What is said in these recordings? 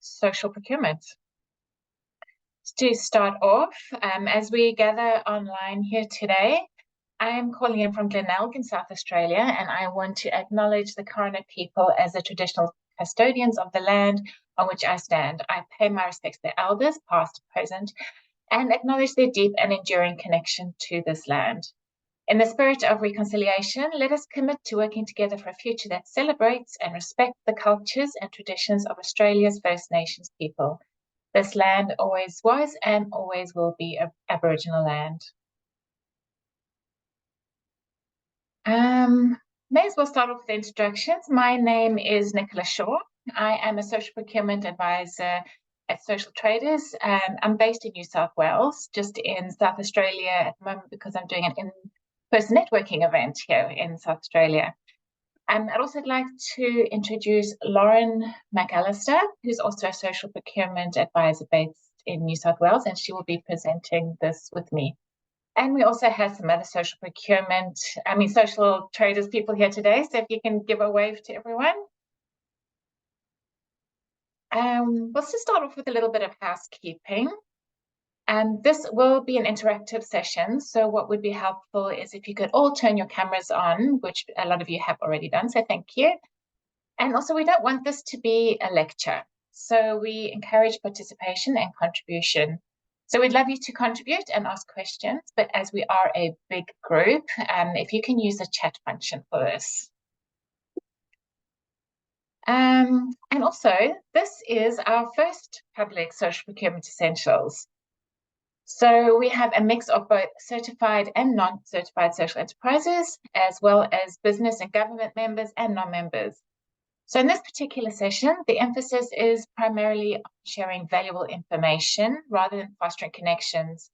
social procurement. To start off, as we gather online here today, I am calling in from Glenelg in South Australia, and I want to acknowledge the Kaurna people as the traditional custodians of the land on which I stand. I pay my respects to their elders, past, present, and acknowledge their deep and enduring connection to this land. In the spirit of reconciliation, let us commit to working together for a future that celebrates and respects the cultures and traditions of Australia's First Nations people. This land always was and always will be Aboriginal land. May as well start off with the introductions. My name is Nicola Shaw. I am a social procurement advisor at Social Traders. I'm based in New South Wales, just in South Australia at the moment because I'm doing an in-person networking event here in South Australia. I'd also like to introduce Lauren McAllister, who's also a social procurement advisor based in New South Wales, and she will be presenting this with me. And we also have some other social traders people here today, so if you can give a wave to everyone. Let's just start off with a little bit of housekeeping. This will be an interactive session, so what would be helpful is if you could all turn your cameras on, which a lot of you have already done, so thank you. And also, we don't want this to be a lecture, so we encourage participation and contribution. So we'd love you to contribute and ask questions, but as we are a big group, if you can use the chat function for this. And also, this is our first public social procurement essentials. So we have a mix of both certified and non-certified social enterprises, as well as business and government members and non-members. So in this particular session, the emphasis is primarily on sharing valuable information rather than fostering connections.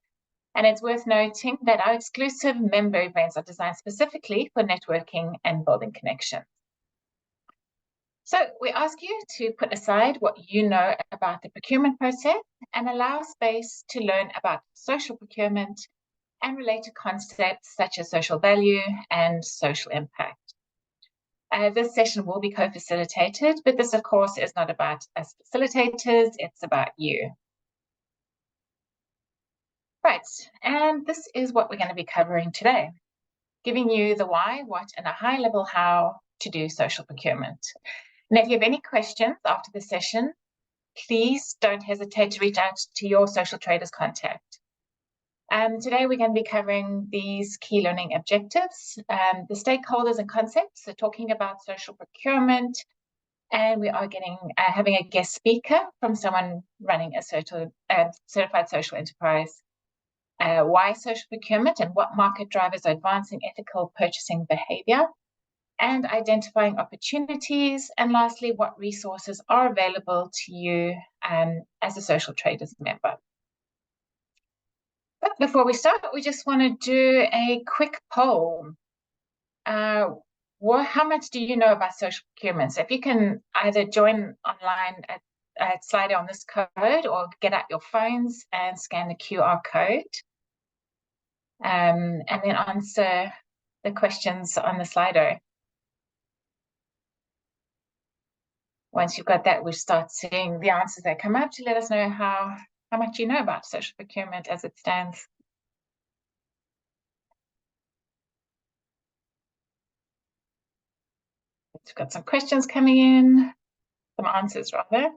And it's worth noting that our exclusive member events are designed specifically for networking and building connections. So we ask you to put aside what you know about the procurement process and allow space to learn about social procurement and related concepts such as social value and social impact. This session will be co-facilitated, but this, of course, is not about us facilitators, it's about you. Right, and this is what we're going to be covering today, giving you the why, what, and a high-level how to do social procurement. And if you have any questions after the session, please don't hesitate to reach out to your social traders contact. Today we're going to be covering these key learning objectives, the stakeholders and concepts, so talking about social procurement, and we are having a guest speaker from someone running a certified social enterprise. Why social procurement and what market drivers are advancing ethical purchasing behavior, and identifying opportunities, and lastly, what resources are available to you as a social traders member. But before we start, we just want to do a quick poll. How much do you know about social procurement? So if you can either join online at Slido on this code, or get out your phones and scan the QR code, and then answer the questions on the Slido. Once you've got that, we'll start seeing the answers that come up to let us know how much you know about social procurement as it stands. We've got some questions coming in, some answers rather.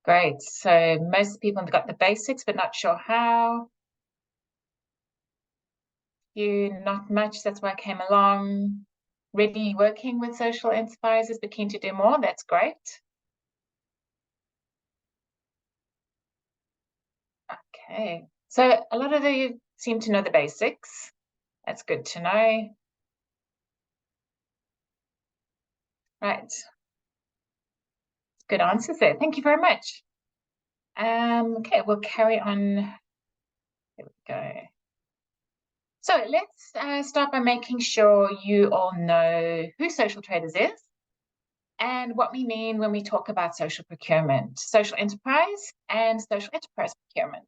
Great, so most people have got the basics, but not sure how. You, not much, that's why I came along. Ready working with social enterprises, but keen to do more, that's great. Okay, so a lot of you seem to know the basics. That's good to know. Right. Good answers there. Thank you very much. Okay, we'll carry on. Here we go. So let's start by making sure you all know who Social Traders is and what we mean when we talk about social procurement, social enterprise and social enterprise procurement.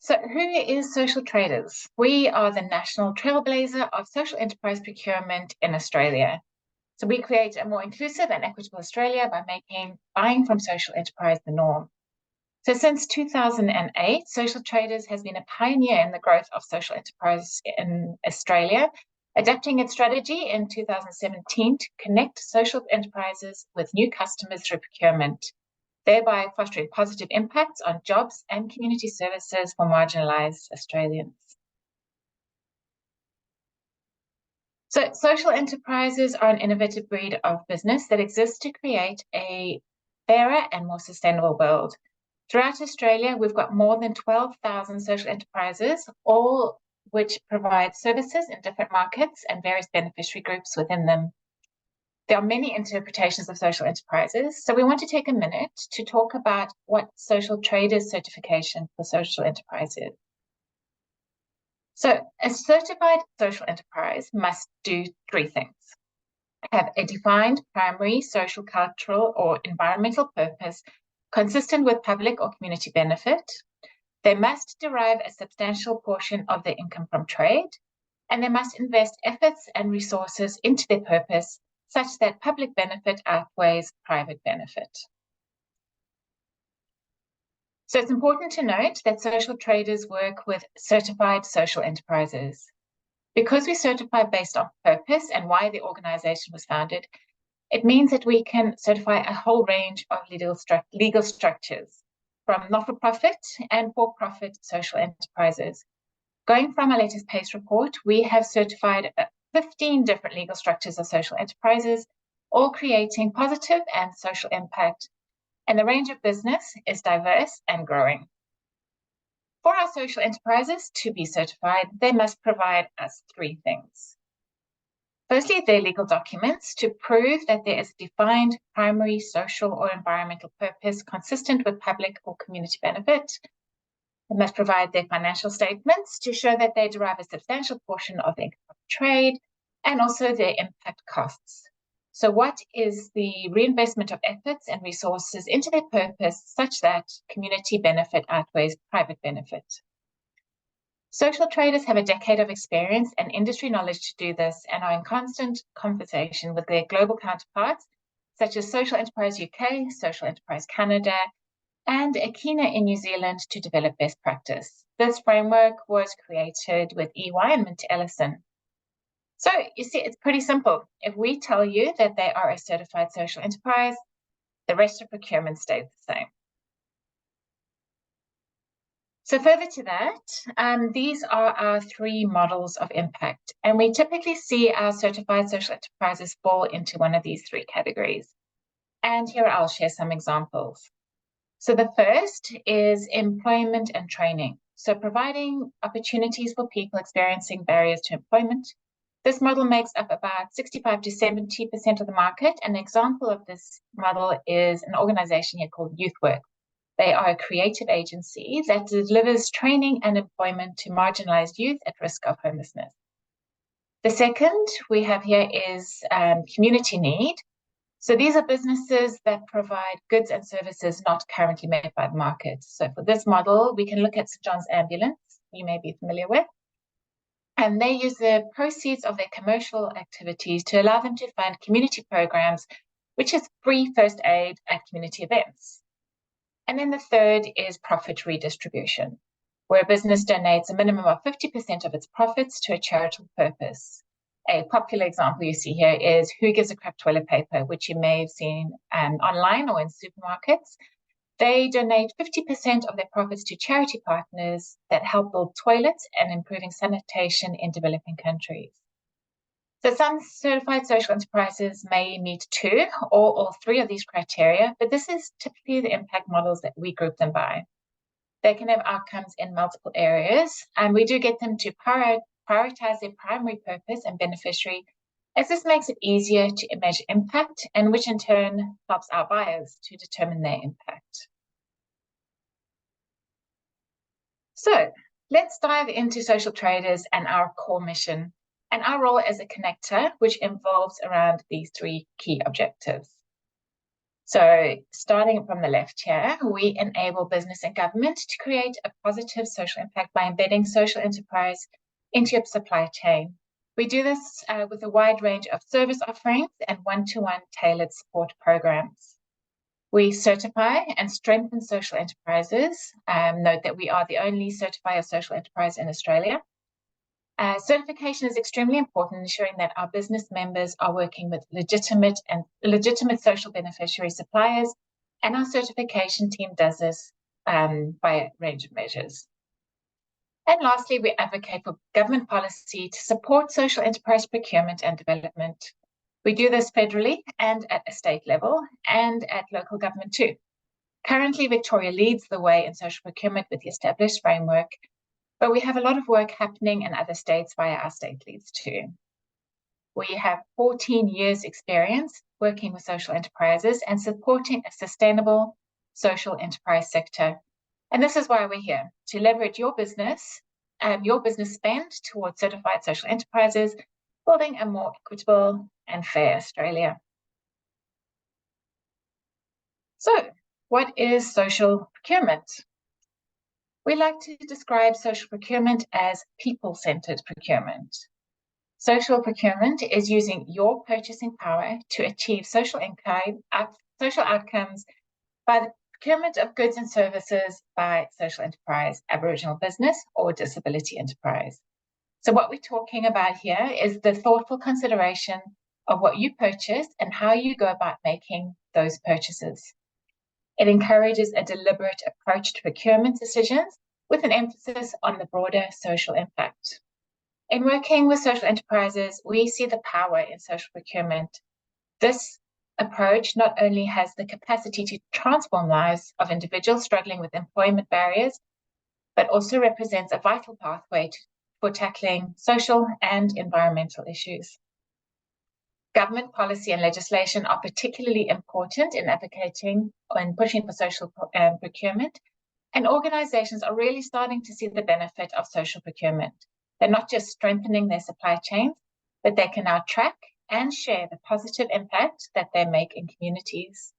So who is Social Traders? We are the national trailblazer of social enterprise procurement in Australia. So we create a more inclusive and equitable Australia by making buying from social enterprise the norm. So since 2008, Social Traders has been a pioneer in the growth of social enterprise in Australia, adapting its strategy in 2017 to connect social enterprises with new customers through procurement, thereby fostering positive impacts on jobs and community services for marginalised Australians. So social enterprises are an innovative breed of business that exists to create a fairer and more sustainable world. Throughout Australia, we've got more than 12,000 social enterprises, all which provide services in different markets and various beneficiary groups within them. There are many interpretations of social enterprises, so we want to take a minute to talk about what Social Traders certification for social enterprise is. So a certified social enterprise must do three things: have a defined primary social, cultural, or environmental purpose consistent with public or community benefit. They must derive a substantial portion of their income from trade, and they must invest efforts and resources into their purpose such that public benefit outweighs private benefit. So it's important to note that Social Traders work with certified social enterprises. Because we certify based on purpose and why the organization was founded, it means that we can certify a whole range of legal structures, from not-for-profit and for-profit social enterprises. Going from our latest PACE report, we have certified 15 different legal structures of social enterprises, all creating positive and social impact, and the range of business is diverse and growing. For our social enterprises to be certified, they must provide us three things. Firstly, their legal documents to prove that there is a defined primary social or environmental purpose consistent with public or community benefit. They must provide their financial statements to show that they derive a substantial portion of their income from trade, and also their impact costs. So what is the reinvestment of efforts and resources into their purpose such that community benefit outweighs private benefit? Social traders have a decade of experience and industry knowledge to do this and are in constant conversation with their global counterparts, such as Social Enterprise UK, Social Enterprise Canada, and Akina in New Zealand to develop best practice. This framework was created with EY and Mint Ellison. So you see, it's pretty simple. If we tell you that they are a certified social enterprise, the rest of procurement stays the same. So further to that, these are our three models of impact, and we typically see our certified social enterprises fall into one of these three categories. And here I'll share some examples. So the first is employment and training. So providing opportunities for people experiencing barriers to employment. This model makes up about 65 to 70% of the market. An example of this model is an organization here called YouthWork. They are a creative agency that delivers training and employment to marginalized youth at risk of homelessness. The second we have here is community need. So these are businesses that provide goods and services not currently made by the market. So for this model, we can look at St. John's Ambulance, you may be familiar with. And they use the proceeds of their commercial activities to allow them to fund community programs, which is free first aid at community events. And then the third is profit redistribution, where a business donates a minimum of 50% of its profits to a charitable purpose. A popular example you see here is Who Gives a Crap Toilet Paper, which you may have seen online or in supermarkets. They donate 50% of their profits to charity partners that help build toilets and improving sanitation in developing countries. So some certified social enterprises may meet two or all three of these criteria, but this is typically the impact models that we group them by. They can have outcomes in multiple areas, and we do get them to prioritize their primary purpose and beneficiary, as this makes it easier to measure impact, and which in turn helps our buyers to determine their impact. So let's dive into Social Traders and our core mission and our role as a connector, which involves around these three key objectives. So starting from the left here, we enable business and government to create a positive social impact by embedding social enterprise into your supply chain. We do this with a wide range of service offerings and one-to-one tailored support programs. We certify and strengthen social enterprises. Note that we are the only certifier of social enterprise in Australia. Certification is extremely important, ensuring that our business members are working with legitimate social beneficiary suppliers, and our certification team does this by a range of measures. And lastly, we advocate for government policy to support social enterprise procurement and development. We do this federally and at a state level and at local government too. Currently, Victoria leads the way in social procurement with the established framework, but we have a lot of work happening in other states via our state leads too. We have 14 years experience working with social enterprises and supporting a sustainable social enterprise sector. And this is why we're here, to leverage your business spend towards certified social enterprises, building a more equitable and fair Australia. So, what is social procurement? We like to describe social procurement as people-centered procurement. Social procurement is using your purchasing power to achieve social outcomes by the procurement of goods and services by social enterprise, Aboriginal business, or disability enterprise. So what we're talking about here is the thoughtful consideration of what you purchase and how you go about making those purchases. It encourages a deliberate approach to procurement decisions with an emphasis on the broader social impact. In working with social enterprises, we see the power in social procurement. This approach not only has the capacity to transform lives of individuals struggling with employment barriers, but also represents a vital pathway for tackling social and environmental issues. Government policy and legislation are particularly important in advocating and pushing for social procurement, and organizations are really starting to see the benefit of social procurement. They're not just strengthening their supply chains, but they can now track and share the positive impact that they make in communities.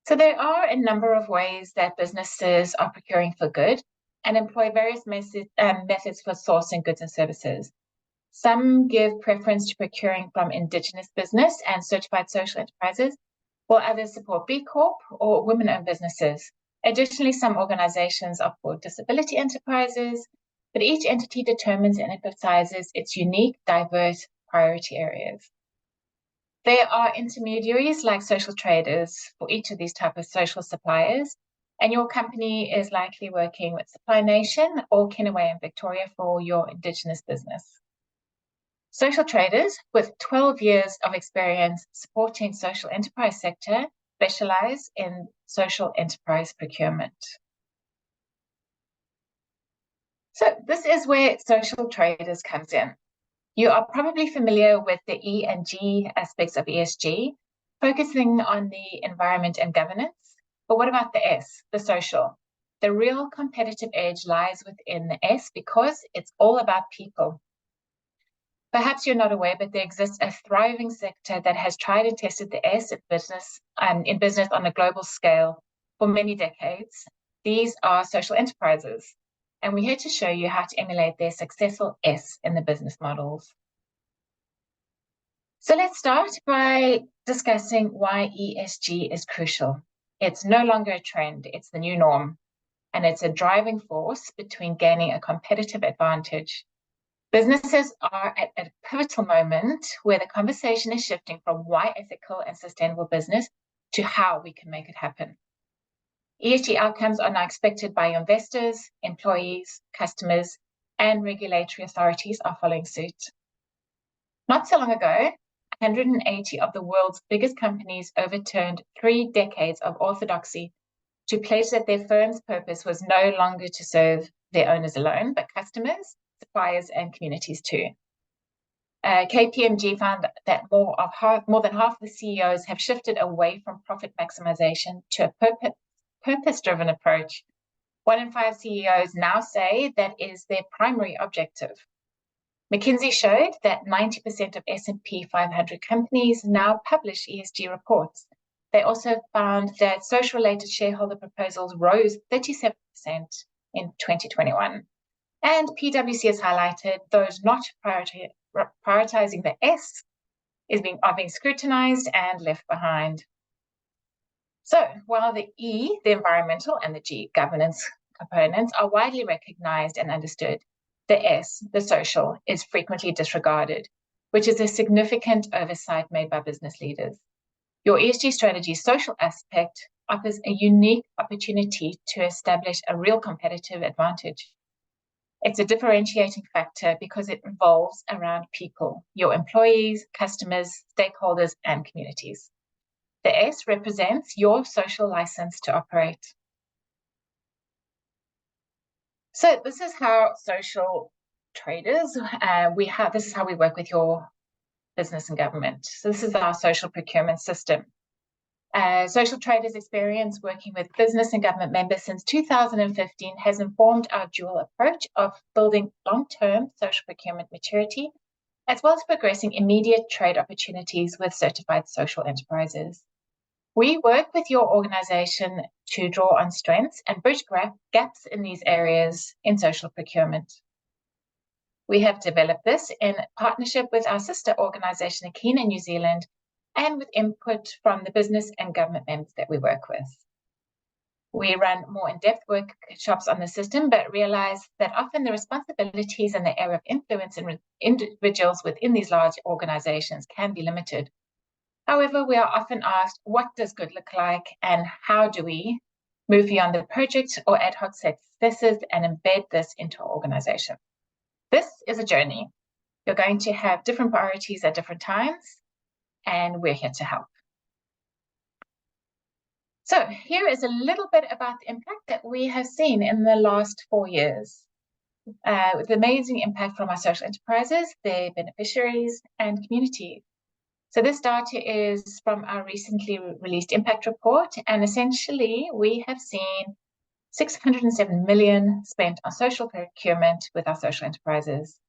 So there are a number of ways that businesses are procuring for good and employ various methods for sourcing goods and services. Some give preference to procuring from Indigenous business and certified social enterprises, while others support B Corp or women-owned businesses. Additionally, some organizations opt for disability enterprises, but each entity determines and emphasizes its unique, diverse priority areas. There are intermediaries like social traders for each of these types of social suppliers, and your company is likely working with Supply Nation or Kinaway in Victoria for your Indigenous business. Social traders with 12 years of experience supporting social enterprise sector specialize in social enterprise procurement. So this is where social traders comes in. You are probably familiar with the E and G aspects of ESG, focusing on the environment and governance. But what about the S, the social? The real competitive edge lies within the S because it's all about people. Perhaps you're not aware, but there exists a thriving sector that has tried and tested the S in business on a global scale for many decades. These are social enterprises, and we're here to show you how to emulate their successful S in the business models. So let's start by discussing why ESG is crucial. It's no longer a trend, it's the new norm, and it's a driving force between gaining a competitive advantage. Businesses are at a pivotal moment where the conversation is shifting from why ethical and sustainable business to how we can make it happen. ESG outcomes are now expected by investors, employees, customers, and regulatory authorities are following suit. Not so long ago, 180 of the world's biggest companies overturned 3 decades of orthodoxy to pledge that their firm's purpose was no longer to serve their owners alone, but customers, suppliers, and communities too. KPMG found that more than half of the CEOs have shifted away from profit maximization to a purpose-driven approach. 1 in 5 CEOs now say that is their primary objective. McKinsey showed that 90% of S&P 500 companies now publish ESG reports. They also found that social-related shareholder proposals rose 37% in 2021. And PwC has highlighted those not prioritizing the S are being scrutinized and left behind. So while the E, the environmental, and the G, governance components, are widely recognized and understood, the S, the social, is frequently disregarded, which is a significant oversight made by business leaders. Your ESG strategy's social aspect offers a unique opportunity to establish a real competitive advantage. It's a differentiating factor because it revolves around people, your employees, customers, stakeholders, and communities. The S represents your social license to operate. So this is how social traders, this is how we work with your business and government. So this is our social procurement system. Social traders' experience working with business and government members since 2015 has informed our dual approach of building long-term social procurement maturity, as well as progressing immediate trade opportunities with certified social enterprises. We work with your organization to draw on strengths and bridge gaps in these areas in social procurement. We have developed this in partnership with our sister organization, Akin in New Zealand, and with input from the business and government members that we work with. We run more in-depth workshops on the system, but realize that often the responsibilities and the area of influence in individuals within these large organizations can be limited. However, we are often asked, what does good look like, and how do we move beyond the project or ad hoc successes and embed this into our organization? This is a journey. You're going to have different priorities at different times, and we're here to help. So here is a little bit about the impact that we have seen in the last 4 years. With amazing impact from our social enterprises, their beneficiaries, and community. So this data is from our recently released impact report, and essentially we have seen 607 million spent on social procurement with our social enterprises.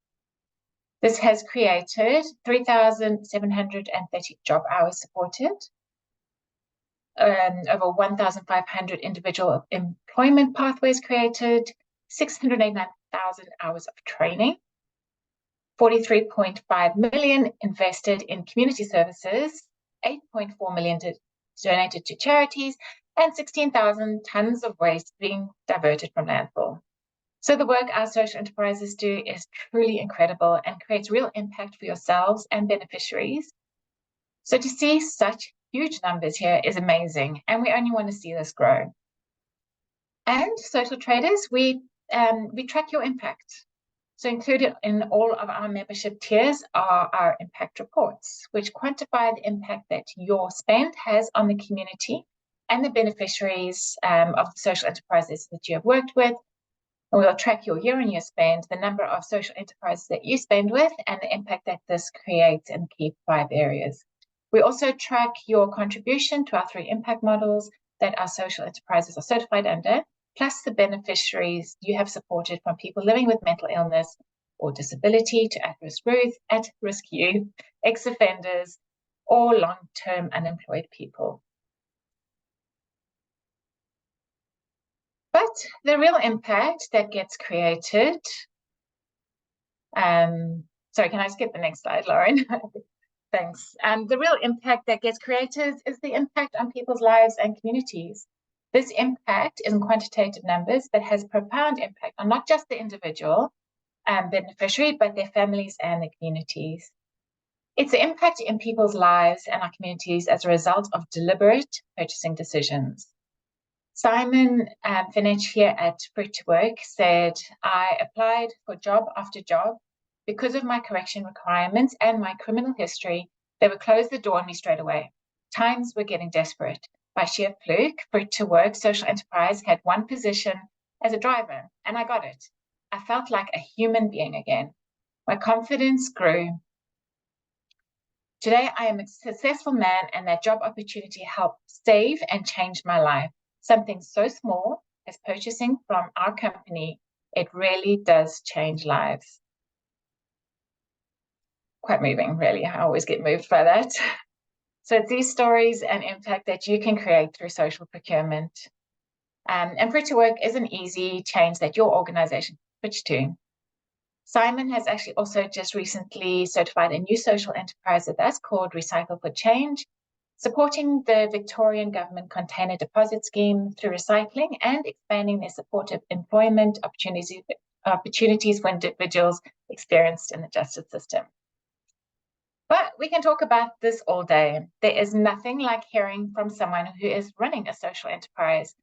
This has created 3,730 job hours supported, over 1,500 individual employment pathways created, 689,000 hours of training, 43.5 million invested in community services, 8.4 million donated to charities, and 16,000 tons of waste being diverted from landfill. So the work our social enterprises do is truly incredible and creates real impact for yourselves and beneficiaries. So to see such huge numbers here is amazing, and we only want to see this grow. And social traders, we track your impact. So included in all of our membership tiers are our impact reports, which quantify the impact that your spend has on the community and the beneficiaries of the social enterprises that you have worked with. And we'll track your year-on-year spend, the number of social enterprises that you spend with, and the impact that this creates in key 5 areas. We also track your contribution to our 3 impact models that our social enterprises are certified under, plus the beneficiaries you have supported, from people living with mental illness or disability to at-risk youth, ex-offenders, or long-term unemployed people. But the real impact that gets created, sorry, can I skip the next slide, Lauren? Thanks. The real impact that gets created is the impact on people's lives and communities. This impact is in quantitative numbers, but has profound impact on not just the individual beneficiary, but their families and their communities. It's the impact in people's lives and our communities as a result of deliberate purchasing decisions. Simon Finch here at Fruit to Work said, I applied for job after job. Because of my correction requirements and my criminal history, they would close the door on me straight away. Times were getting desperate. By sheer fluke, Fruit to Work social enterprise had one position as a driver, and I got it. I felt like a human being again. My confidence grew. Today, I am a successful man, and that job opportunity helped save and change my life. Something so small as purchasing from our company, it really does change lives. quite moving, really. I always get moved by that. So it's these stories and impact that you can create through social procurement. And Free to Work is an easy change that your organization can switch to. Simon has actually also just recently certified a new social enterprise with us called Recycle for Change, supporting the Victorian Government Container Deposit Scheme through recycling and expanding their support of employment opportunities for individuals experienced in the justice system. But we can talk about this all day. There is nothing like hearing from someone who is running a social enterprise.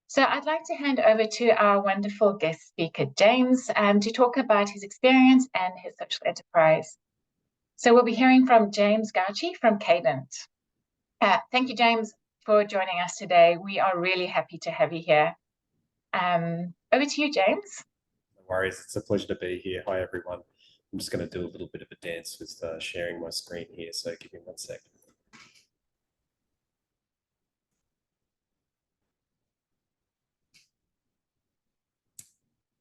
So I'd like to hand over to our wonderful guest speaker, James, to talk about his experience and his social enterprise. So we'll be hearing from James Gauci from Cadent. Thank you, James, for joining us today. We are really happy to have you here. Over to you, James. No worries. It's a pleasure to be here. Hi, everyone. I'm just going to do a little bit of a dance with sharing my screen here, so give me 1 sec.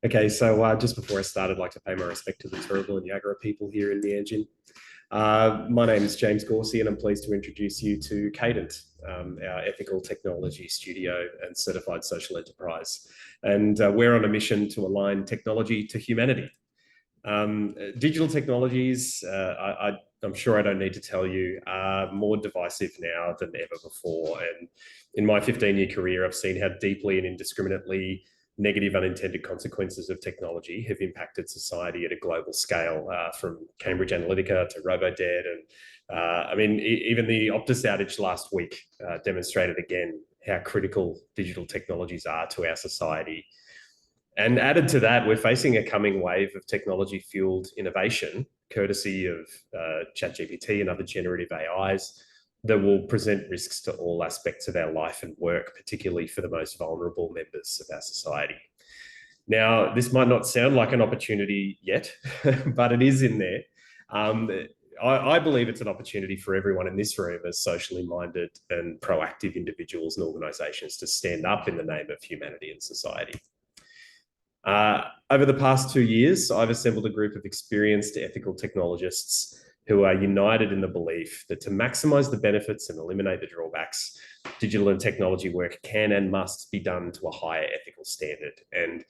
Okay, so just before I start, I'd like to pay my respect to the Turrbal and Yagara people here in the engine. My name is James Gauci, and I'm pleased to introduce you to Cadent, our ethical technology studio and certified social enterprise. And we're on a mission to align technology to humanity. Digital technologies, I'm sure I don't need to tell you, are more divisive now than ever before. And in my 15-year career, I've seen how deeply and indiscriminately negative unintended consequences of technology have impacted society at a global scale, from Cambridge Analytica to Robodead. And I mean, even the Optus outage last week demonstrated again how critical digital technologies are to our society. And added to that, we're facing a coming wave of technology-fueled innovation, courtesy of ChatGPT and other generative AIs, that will present risks to all aspects of our life and work, particularly for the most vulnerable members of our society. Now, this might not sound like an opportunity yet, but it is in there. I believe it's an opportunity for everyone in this room as socially minded and proactive individuals and organisations to stand up in the name of humanity and society. Over the past 2 years, I've assembled a group of experienced ethical technologists who are united in the belief that to maximise the benefits and eliminate the drawbacks, digital and technology work can and must be done to a higher ethical standard. And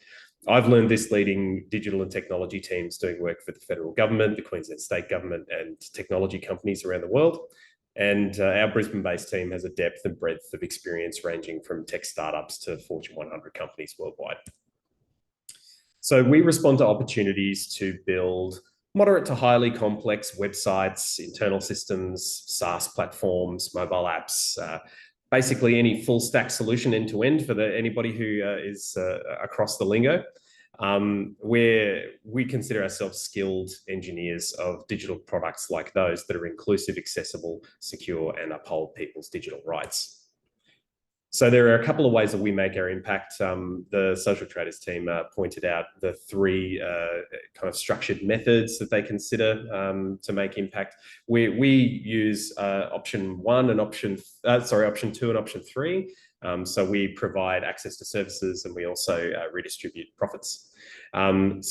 I've learned this leading digital and technology teams doing work for the federal government, the Queensland state government, and technology companies around the world. And our Brisbane-based team has a depth and breadth of experience ranging from tech startups to Fortune 100 companies worldwide. So we respond to opportunities to build moderate to highly complex websites, internal systems, SaaS platforms, mobile apps, basically any full stack solution end to end for anybody who is across the lingo, where we consider ourselves skilled engineers of digital products like those that are inclusive, accessible, secure, and uphold people's digital rights. So there are a couple of ways that we make our impact. The social traders team pointed out the 3 kind of structured methods that they consider to make impact. We use option 2 and option 3. So we provide access to services, and we also redistribute profits. In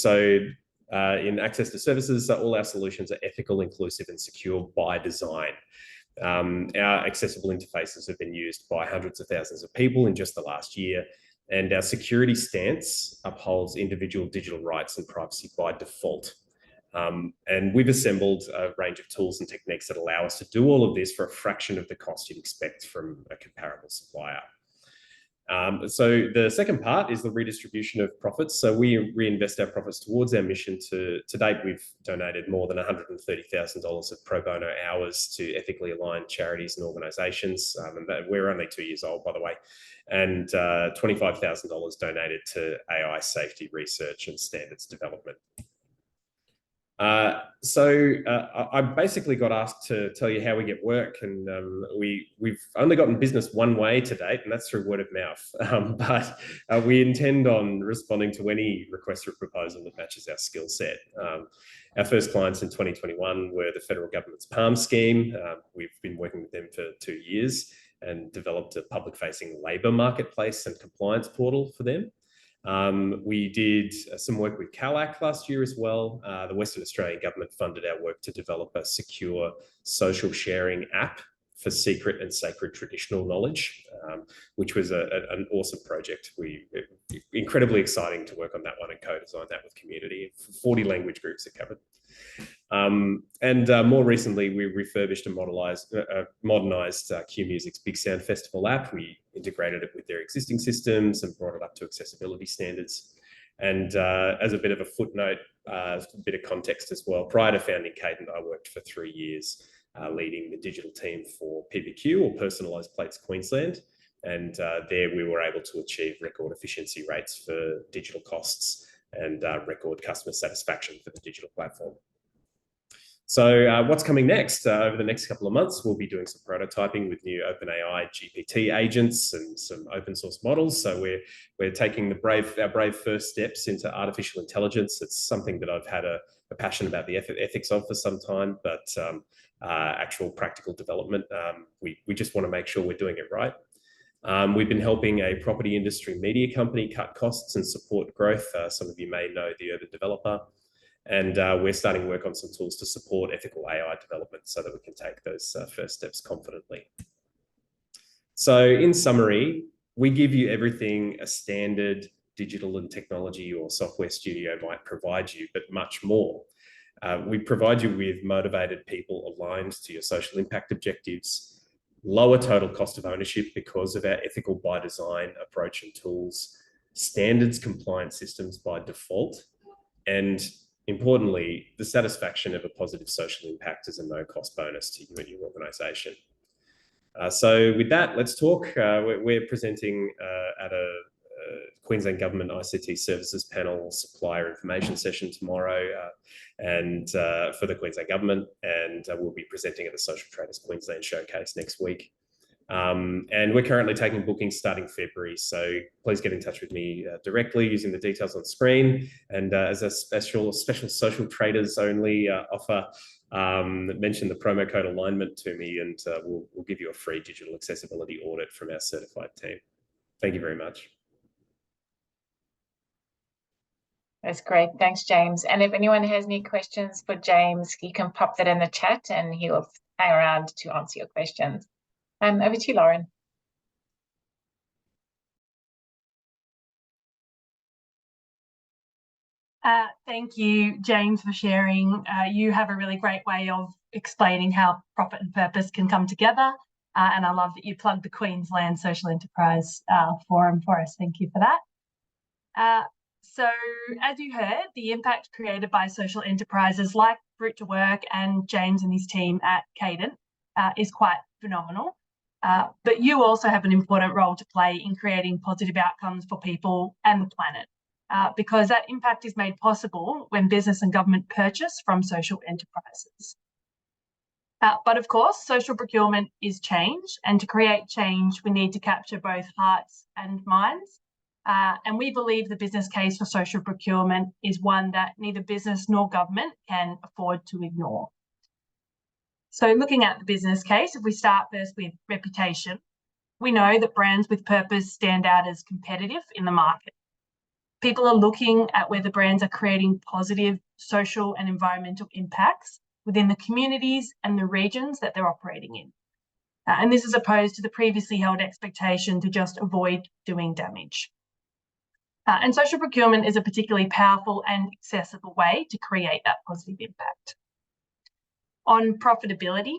access to services, all our solutions are ethical, inclusive, and secure by design. Our accessible interfaces have been used by hundreds of thousands of people in just the last year, and our security stance upholds individual digital rights and privacy by default. And we've assembled a range of tools and techniques that allow us to do all of this for a fraction of the cost you'd expect from a comparable supplier. So the second part is the redistribution of profits. So we reinvest our profits towards our mission. To date, we've donated more than $130,000 of pro bono hours to ethically aligned charities and organisations. And we're only 2 years old, by the way, and $25,000 donated to AI safety research and standards development. I basically got asked to tell you how we get work, and we've only gotten business one way to date, and that's through word of mouth. But we intend on responding to any request for proposal that matches our skill set. Our first clients in 2021 were the federal government's PALM scheme. We've been working with them for 2 years and developed a public-facing labour marketplace and compliance portal for them. We did some work with CalAC last year as well. The Western Australian government funded our work to develop a secure social sharing app for secret and sacred traditional knowledge, which was an awesome project. Incredibly exciting to work on that one and co-design that with community. 40 language groups are covered. More recently, we refurbished and modernized Q Music's Big Sound Festival app. We integrated it with their existing systems and brought it up to accessibility standards. And as a bit of a footnote, a bit of context as well, prior to founding Cadent, I worked for 3 years leading the digital team for PBQ, or Personalised Plates Queensland. And there we were able to achieve record efficiency rates for digital costs and record customer satisfaction for the digital platform. So what's coming next? Over the next couple of months, we'll be doing some prototyping with new OpenAI GPT agents and some open source models. So we're taking our brave first steps into artificial intelligence. It's something that I've had a passion about the ethics of for some time, but actual practical development, we just want to make sure we're doing it right. We've been helping a property industry media company cut costs and support growth. Some of you may know the Urban Developer. And we're starting work on some tools to support ethical AI development so that we can take those first steps confidently. So in summary, we give you everything a standard digital and technology or software studio might provide you, but much more. We provide you with motivated people aligned to your social impact objectives, lower total cost of ownership because of our ethical by design approach and tools, standards compliant systems by default, and importantly, the satisfaction of a positive social impact is a no-cost bonus to you and your organisation. So with that, let's talk. We're presenting at a Queensland Government ICT Services Panel Supplier Information Session tomorrow and for the Queensland Government, and we'll be presenting at the Social Traders Queensland Showcase next week. And we're currently taking bookings starting February, so please get in touch with me directly using the details on screen. And as a special social traders only offer, mention the promo code alignment to me, and we'll give you a free digital accessibility audit from our certified team. Thank you very much. That's great. Thanks, James. And if anyone has any questions for James, you can pop that in the chat and he'll hang around to answer your questions. Over to you, Lauren. Thank you, James, for sharing. You have a really great way of explaining how profit and purpose can come together. And I love that you plugged the Queensland Social Enterprise Forum for us. Thank you for that. So as you heard, the impact created by social enterprises like Route to Work and James and his team at Cadent is quite phenomenal. But you also have an important role to play in creating positive outcomes for people and the planet, because that impact is made possible when business and government purchase from social enterprises. But of course, social procurement is change, and to create change, we need to capture both hearts and minds. And we believe the business case for social procurement is one that neither business nor government can afford to ignore. So looking at the business case, if we start first with reputation, we know that brands with purpose stand out as competitive in the market. People are looking at whether brands are creating positive social and environmental impacts within the communities and the regions that they're operating in. And this is opposed to the previously held expectation to just avoid doing damage. And social procurement is a particularly powerful and accessible way to create that positive impact. On profitability,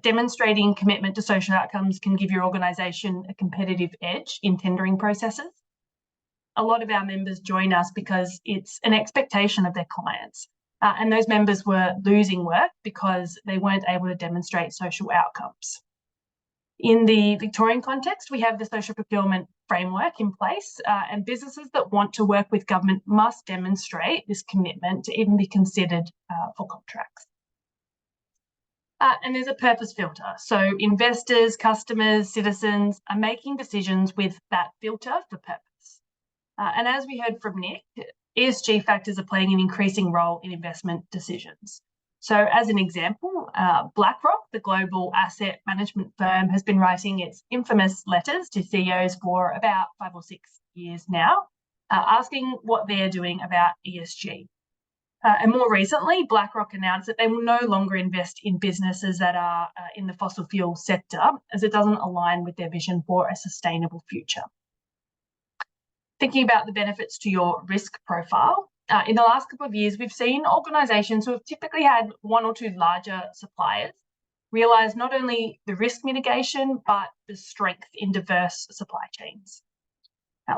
demonstrating commitment to social outcomes can give your organisation a competitive edge in tendering processes. A lot of our members join us because it's an expectation of their clients, and those members were losing work because they weren't able to demonstrate social outcomes. In the Victorian context, we have the social procurement framework in place, and businesses that want to work with government must demonstrate this commitment to even be considered for contracts. And there's a purpose filter. So investors, customers, citizens are making decisions with that filter for purpose. And as we heard from Nick, ESG factors are playing an increasing role in investment decisions. So as an example, BlackRock, the global asset management firm, has been writing its infamous letters to CEOs for about 5 or 6 years now. asking what they're doing about ESG. And more recently, BlackRock announced that they will no longer invest in businesses that are in the fossil fuel sector, as it doesn't align with their vision for a sustainable future. Thinking about the benefits to your risk profile, in the last couple of years, we've seen organisations who have typically had one or two larger suppliers realise not only the risk mitigation, but the strength in diverse supply chains.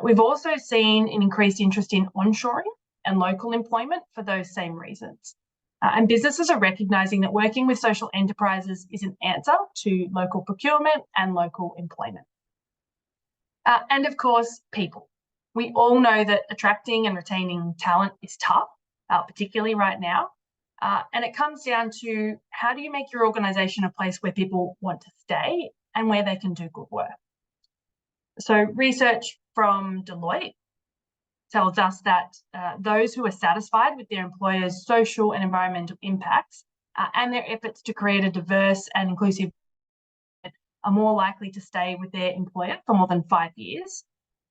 We've also seen an increased interest in onshoring and local employment for those same reasons. And businesses are recognising that working with social enterprises is an answer to local procurement and local employment. And of course, people. We all know that attracting and retaining talent is tough, particularly right now. And it comes down to how do you make your organisation a place where people want to stay and where they can do good work. So research from Deloitte tells us that those who are satisfied with their employer's social and environmental impacts and their efforts to create a diverse and inclusive are more likely to stay with their employer for more than 5 years.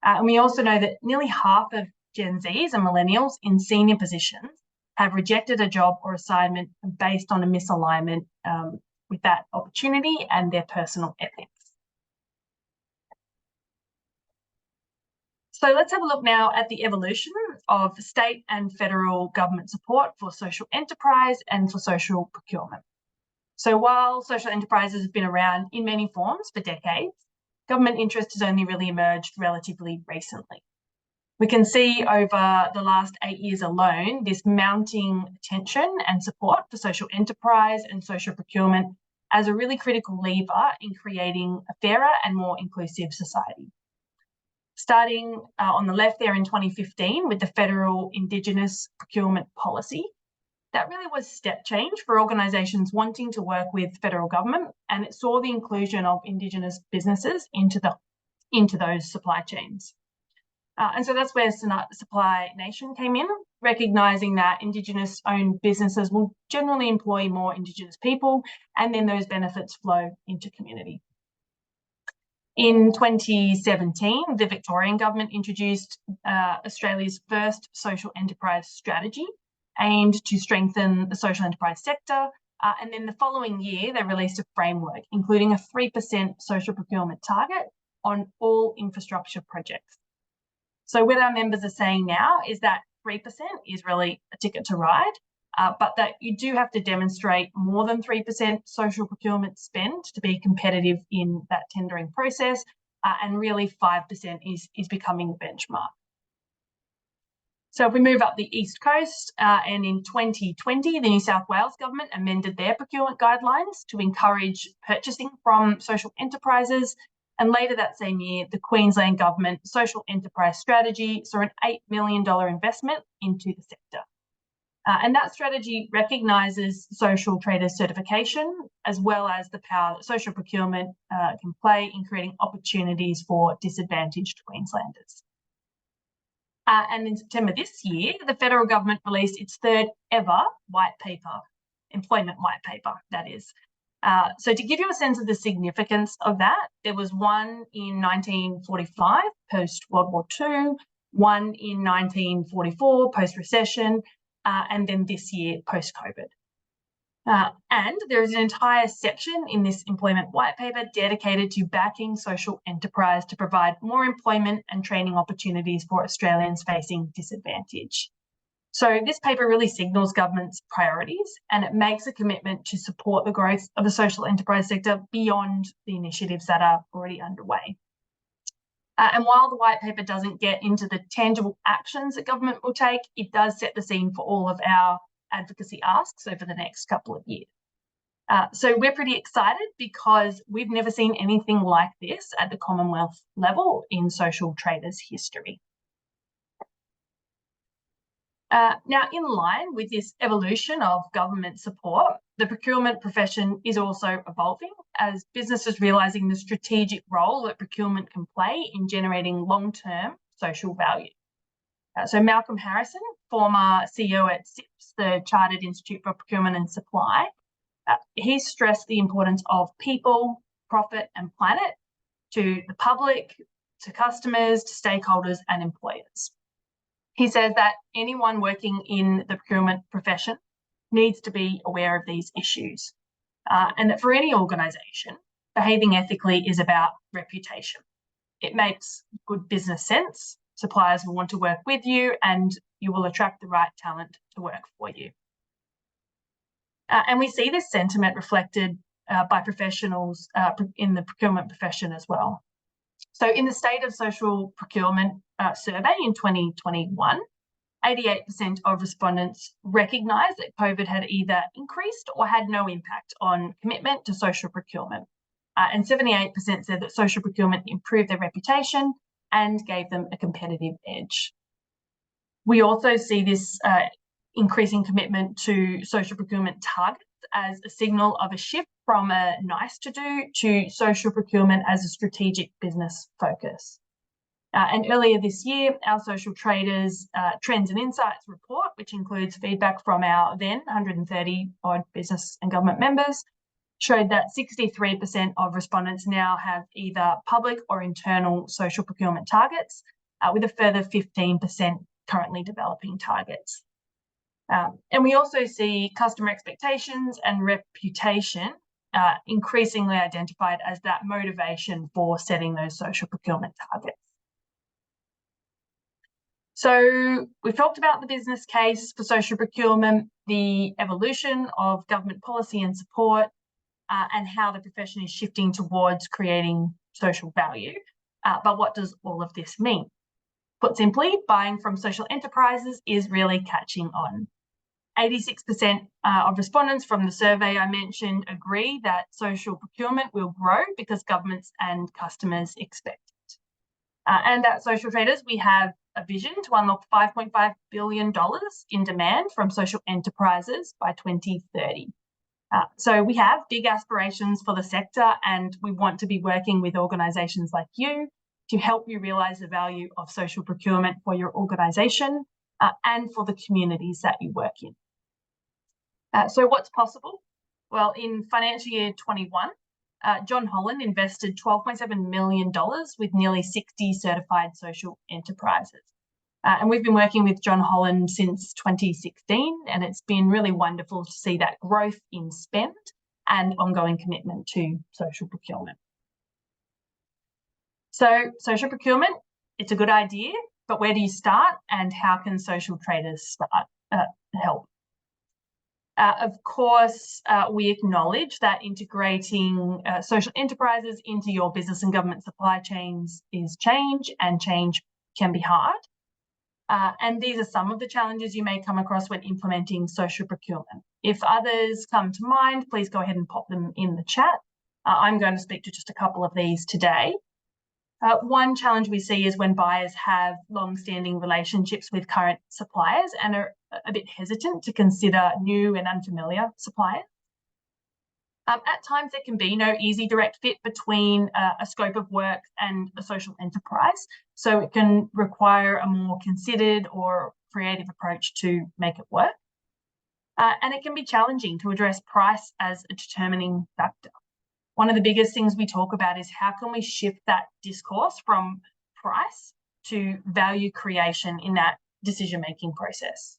And we also know that nearly half of Gen Zs and millennials in senior positions have rejected a job or assignment based on a misalignment with that opportunity and their personal ethics. So let's have a look now at the evolution of state and federal government support for social enterprise and for social procurement. So while social enterprises have been around in many forms for decades, government interest has only really emerged relatively recently. We can see over the last 8 years alone, this mounting attention and support for social enterprise and social procurement as a really critical lever in creating a fairer and more inclusive society. Starting on the left there in 2015 with the federal Indigenous procurement policy, that really was step change for organisations wanting to work with federal government, and it saw the inclusion of Indigenous businesses into those supply chains. And so that's where Supply Nation came in, recognising that Indigenous-owned businesses will generally employ more Indigenous people, and then those benefits flow into community. In 2017, the Victorian government introduced Australia's first social enterprise strategy aimed to strengthen the social enterprise sector. And then the following year, they released a framework, including a 3% social procurement target on all infrastructure projects. So what our members are saying now is that 3% is really a ticket to ride, but that you do have to demonstrate more than 3% social procurement spend to be competitive in that tendering process, and really 5% is becoming the benchmark. So if we move up the East Coast, and in 2020, the New South Wales government amended their procurement guidelines to encourage purchasing from social enterprises. And later that same year, the Queensland government social enterprise strategy saw an $8 million investment into the sector. And that strategy recognises social traders certification, as well as the power that social procurement can play in creating opportunities for disadvantaged Queenslanders. And in September this year, the federal government released its third ever white paper, employment white paper, that is. So to give you a sense of the significance of that, there was one in 1945, post-World War II, one in 1944, post-recession, and then this year, post-COVID. And there is an entire section in this employment white paper dedicated to backing social enterprise to provide more employment and training opportunities for Australians facing disadvantage. So this paper really signals government's priorities, and it makes a commitment to support the growth of the social enterprise sector beyond the initiatives that are already underway. And while the white paper doesn't get into the tangible actions that government will take, it does set the scene for all of our advocacy asks over the next couple of years. So we're pretty excited because we've never seen anything like this at the Commonwealth level in social traders' history. Now, in line with this evolution of government support, the procurement profession is also evolving as businesses realising the strategic role that procurement can play in generating long-term social value. So Malcolm Harrison, former CEO at CIPS, the Chartered Institute for Procurement and Supply, he stressed the importance of people, profit and planet to the public, to customers, to stakeholders and employers. He says that anyone working in the procurement profession needs to be aware of these issues, and that for any organisation, behaving ethically is about reputation. It makes good business sense. Suppliers will want to work with you, and you will attract the right talent to work for you. And we see this sentiment reflected by professionals in the procurement profession as well. So in the State of Social Procurement survey in 2021, 88% of respondents recognised that COVID had either increased or had no impact on commitment to social procurement. And 78% said that social procurement improved their reputation and gave them a competitive edge. We also see this increasing commitment to social procurement targets as a signal of a shift from a nice to do to social procurement as a strategic business focus. And earlier this year, our Social Traders Trends and Insights report, which includes feedback from our then 130 odd business and government members, showed that 63% of respondents now have either public or internal social procurement targets, with a further 15% currently developing targets. And we also see customer expectations and reputation increasingly identified as that motivation for setting those social procurement targets. So we've talked about the business case for social procurement, the evolution of government policy and support, and how the profession is shifting towards creating social value. But what does all of this mean? Put simply, buying from social enterprises is really catching on. 86% of respondents from the survey I mentioned agree that social procurement will grow because governments and customers expect it. And at Social Traders, we have a vision to unlock $5.5 billion in demand from social enterprises by 2030. So we have big aspirations for the sector, and we want to be working with organisations like you to help you realise the value of social procurement for your organisation and for the communities that you work in. So what's possible? Well, in financial year 21, John Holland invested $12.7 million with nearly 60 certified social enterprises. And we've been working with John Holland since 2016, and it's been really wonderful to see that growth in spend and ongoing commitment to social procurement. So social procurement, it's a good idea, but where do you start, and how can Social Traders start help? Of course, we acknowledge that integrating social enterprises into your business and government supply chains is change, and change can be hard. And these are some of the challenges you may come across when implementing social procurement. If others come to mind, please go ahead and pop them in the chat. I'm going to speak to just a couple of these today. One challenge we see is when buyers have long-standing relationships with current suppliers and are a bit hesitant to consider new and unfamiliar suppliers. At times, there can be no easy direct fit between a scope of work and a social enterprise, so it can require a more considered or creative approach to make it work. And it can be challenging to address price as a determining factor. One of the biggest things we talk about is how can we shift that discourse from price to value creation in that decision-making process.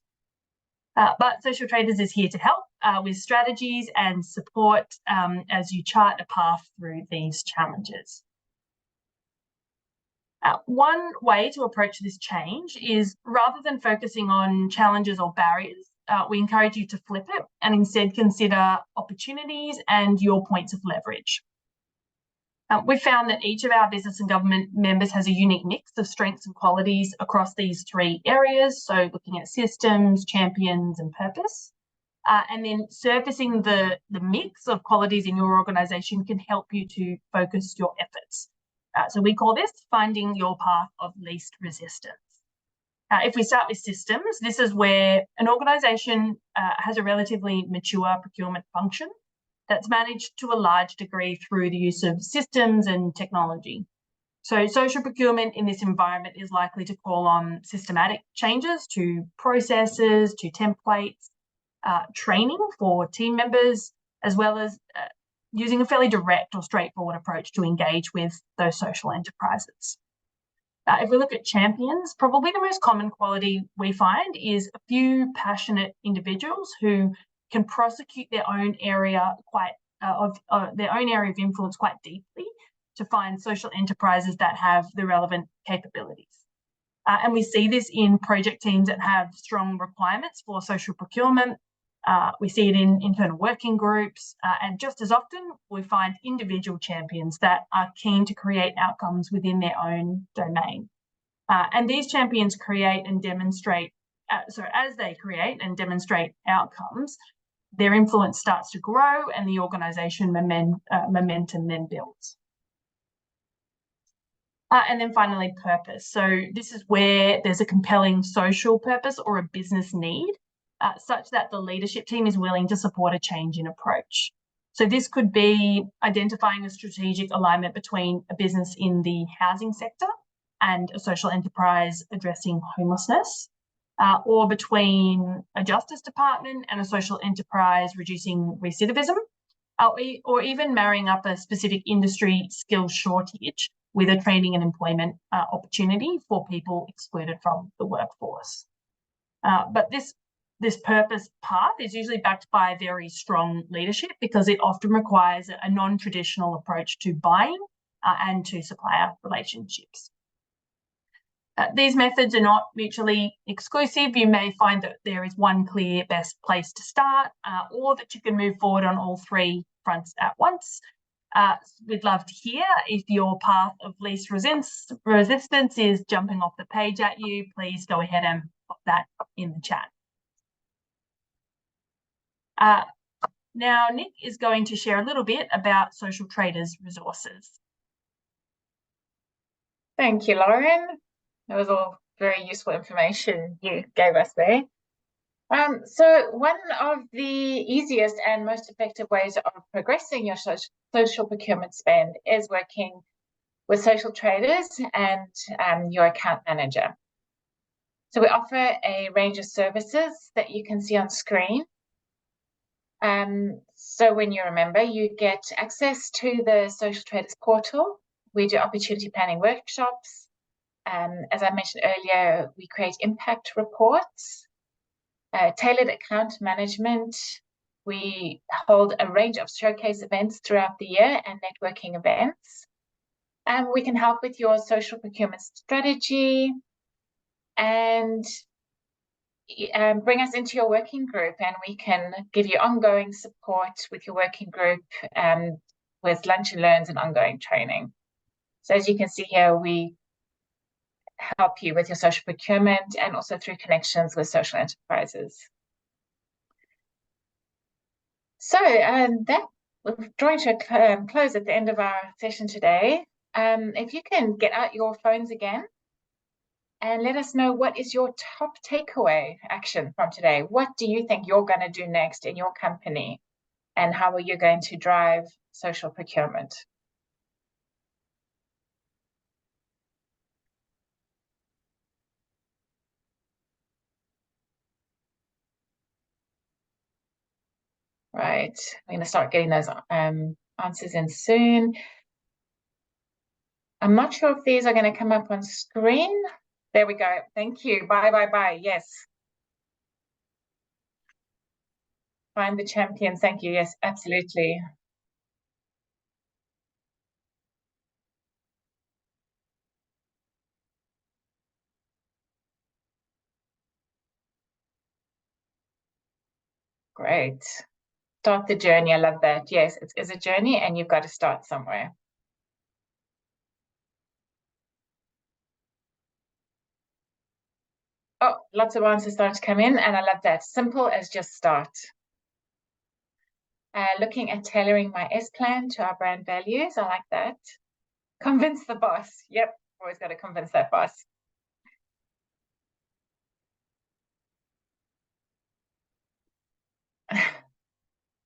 But Social Traders is here to help with strategies and support as you chart a path through these challenges. One way to approach this change is, rather than focusing on challenges or barriers, we encourage you to flip it and instead consider opportunities and your points of leverage. We've found that each of our business and government members has a unique mix of strengths and qualities across these three areas. So looking at systems, champions, and purpose. And then surfacing the mix of qualities in your organisation can help you to focus your efforts. So we call this finding your path of least resistance. If we start with systems, this is where an organisation has a relatively mature procurement function that's managed to a large degree through the use of systems and technology. So social procurement in this environment is likely to call on systematic changes to processes, to templates, training for team members, as well as using a fairly direct or straightforward approach to engage with those social enterprises. If we look at champions, probably the most common quality we find is a few passionate individuals who can prosecute their own area their own area of influence quite deeply to find social enterprises that have the relevant capabilities. And we see this in project teams that have strong requirements for social procurement. We see it in internal working groups, and just as often we find individual champions that are keen to create outcomes within their own domain. And these champions create and demonstrate, as they create and demonstrate outcomes, their influence starts to grow and the organisation momentum then builds. And then finally, purpose. So this is where there's a compelling social purpose or a business need, such that the leadership team is willing to support a change in approach. So this could be identifying a strategic alignment between a business in the housing sector and a social enterprise addressing homelessness, or between a justice department and a social enterprise reducing recidivism, or even marrying up a specific industry skill shortage with a training and employment opportunity for people excluded from the workforce. But this purpose path is usually backed by very strong leadership because it often requires a non-traditional approach to buying and to supplier relationships. These methods are not mutually exclusive. You may find that there is one clear best place to start, or that you can move forward on all three fronts at once. We'd love to hear if your path of least resistance is jumping off the page at you. Please go ahead and pop that in the chat. Now, Nick is going to share a little bit about Social Traders resources. Thank you, Lauren. That was all very useful information you gave us there. So one of the easiest and most effective ways of progressing your social procurement spend is working with social traders and your account manager. So we offer a range of services that you can see on screen. So when you're a member, you get access to the Social Traders portal. We do opportunity planning workshops. As I mentioned earlier, we create impact reports, tailored account management. We hold a range of showcase events throughout the year and networking events. And we can help with your social procurement strategy and bring us into your working group, and we can give you ongoing support with your working group with lunch and learns and ongoing training. So as you can see here, we help you with your social procurement and also through connections with social enterprises. So we're drawing to a close at the end of our session today. If you can get out your phones again and let us know what is your top takeaway action from today. What do you think you're going to do next in your company, and how are you going to drive social procurement? Right, I'm going to start getting those answers in soon. I'm not sure if these are going to come up on screen. There we go. Thank you. Bye. Yes. Find the champions. Thank you. Yes, absolutely. Great. Start the journey. I love that. Yes, it is a journey and you've got to start somewhere. Oh, lots of answers starting to come in, and I love that. Simple as just start. Looking at tailoring my S plan to our brand values. I like that. Convince the boss. Yep, always got to convince that boss.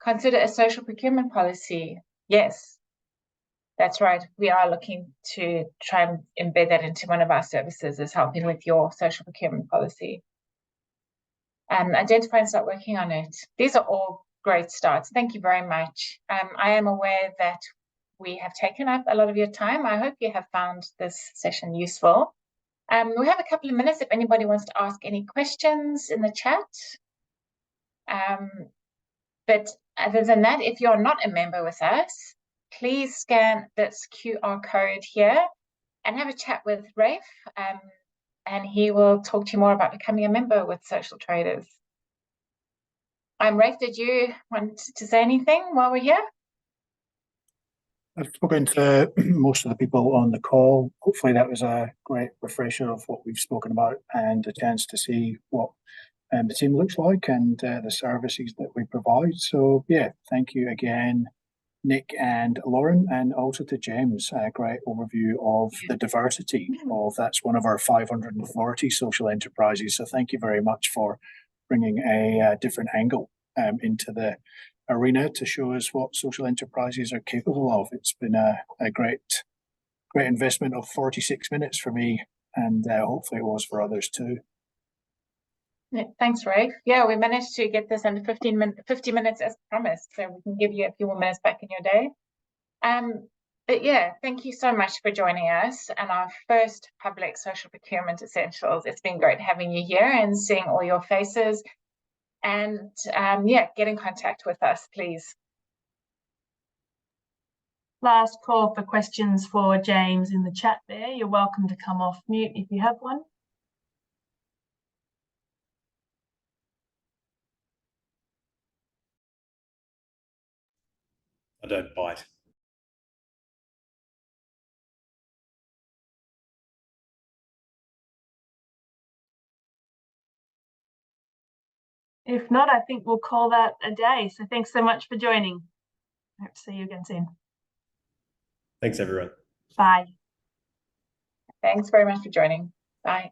Consider a social procurement policy. Yes, that's right. We are looking to try and embed that into one of our services, as helping with your social procurement policy. Identify and start working on it. These are all great starts. Thank you very much. I am aware that we have taken up a lot of your time. I hope you have found this session useful. We have a couple of minutes if anybody wants to ask any questions in the chat. But other than that, if you're not a member with us, please scan this QR code here and have a chat with Rafe, and he will talk to you more about becoming a member with Social Traders. Rafe, did you want to say anything while we're here? I've spoken to most of the people on the call. Hopefully that was a great refresher of what we've spoken about and a chance to see what the team looks like and the services that we provide. So yeah, thank you again, Nick and Lauren, and also to James. A great overview of the diversity of, that's one of our 540 social enterprises. So thank you very much for bringing a different angle into the arena to show us what social enterprises are capable of. It's been a great investment of 46 minutes for me, and hopefully it was for others too. Yeah, thanks, Rafe. Yeah, we managed to get this under 50 minutes as promised, so we can give you a few more minutes back in your day. But yeah, thank you so much for joining us and our first public social procurement essentials. It's been great having you here and seeing all your faces. And yeah, get in contact with us, please. Last call for questions for James in the chat there. You're welcome to come off mute if you have one. I don't bite. If not, I think we'll call that a day. So thanks so much for joining. I hope to see you again soon. Thanks, everyone. Bye. Thanks very much for joining. Bye.